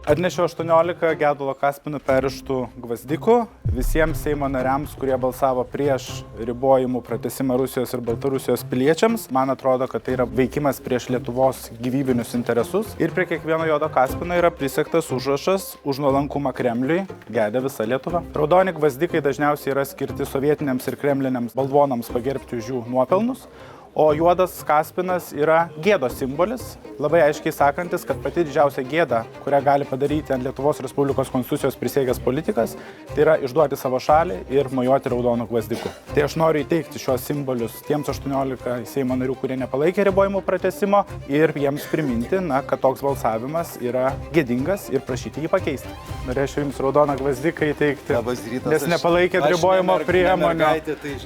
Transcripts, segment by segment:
Atnešiau 18 Gedulo Kaspino perrištų gvazdikų visiems Seimo nariams, kurie balsavo prieš ribojimų pratęsimą Rusijos ir Baltarusijos piliečiams. Man atrodo, kad tai yra veikimas prieš Lietuvos gyvybinius interesus. Ir prie kiekvieno juodo Kaspino yra prisegtas užrašas už nuolankumą Kremliui, gedia visa Lietuva. Raudoni gvazdikai dažniausiai yra skirti sovietiniams ir kremliniams balvonams pagerbti už jų nuopelnus. O juodas Kaspinas yra gėdos simbolis, labai aiškiai sakantis, kad pati didžiausia gėda, kurią gali padaryti ant Lietuvos Respublikos konstitucijos prisiekęs politikas, tai yra išduoti savo šalį ir mojuoti raudonų gvazdikų. Tai aš noriu įteikti šios simbolius tiems 18 Seimo narių, kurie nepalaikė ribojimų pratęsimo ir jiems priminti, kad toks balsavimas yra gėdingas ir prašyti jį pakeisti. Norėčiau jums raudoną gvazdiką įteikti, nes nepalaikėt ribojimo priemonių.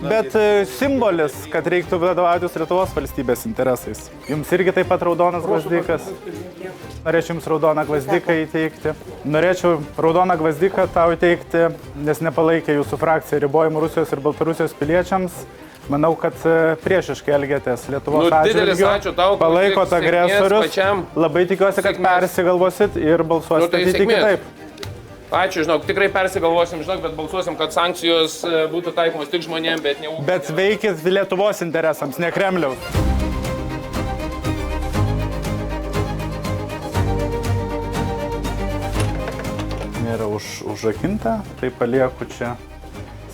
Bet simbolis, kad reiktų vadovautis Lietuvos valstybės interesais. Jums irgi taip pat raudonas gvazdikas. Norėčiau jums raudoną gvazdiką įteikti. Norėčiau raudoną gvazdiką tau įteikti, nes nepalaikė jūsų frakcija ribojimų Rusijos ir Baltarusijos piliečiams. Manau, kad priešiškai elgiatės Lietuvos atžvilgiu, palaikot agresorius. Labai tikiuosi, kad persigalvosit ir balsuosite kitaip. Ačiū, žinok, tikrai persigalvosim, bet balsuosim, kad sankcijos būtų taikomos tik žmonėms, bet ne ūkininkams. Bet veikit Lietuvos interesams, ne Kremliaus. Nėra užrakinta, tai palieku čia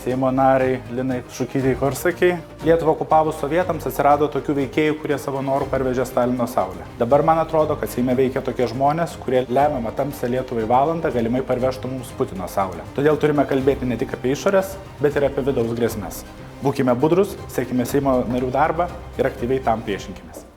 Seimo nariai Linai Šukytei Korsakiai. Lietuvą okupavus sovietams atsirado tokių veikėjų, kurie savo norų parvežė Stalino saulę. Dabar man atrodo, kad Seime veikia tokie žmonės, kurie lemiamą tamsią Lietuvai valandą galimai parvežtų mums Putino saulę. Todėl turime kalbėti ne tik apie išorės, bet ir apie vidaus grėsmes. Būkime budrus, sekime Seimo narių darbą ir aktyviai tam priešinkimės.